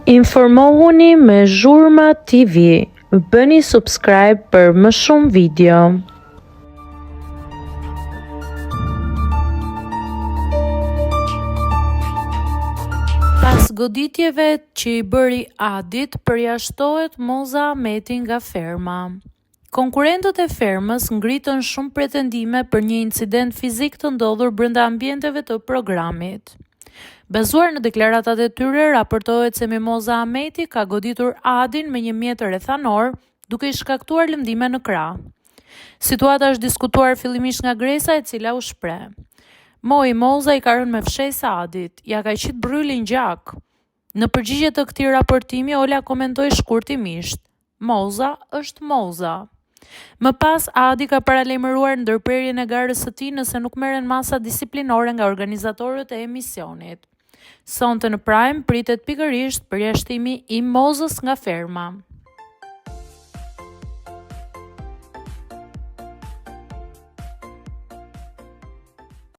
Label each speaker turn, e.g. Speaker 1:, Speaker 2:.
Speaker 1: Informohuni me Zhurma TV. Bëni subscribe për më shumë video. Pas goditjeve që i bëri Adit, përjashtohet Moza Ahmeti nga ferma. Konkurrentët e fermës ngritën shumë pretendime për një incident fizik të ndodhur brenda ambienteve të programit. Bazuar në deklaratat e tyre, raportohet se Moza Ahmeti ka goditur Adin me një mjetër ethanor, duke i shkaktuar lëndime në krah. Situata është diskutuar fillimisht nga Gresa, e cila u shpreh: Moza i ka rënë me fshesa Adit, ja ka qit brylin gjak. Në përgjigje të këtij raportimi, Ola komentoi shkurtimisht: Moza është Moza. Më pas, Adi ka paralajmëruar ndërprerjen e garës së tij nëse nuk merren masa disiplinore nga organizatorët e emisionit. Sonte në Prime pritet pikërisht përjashtimi i Mozës nga ferma.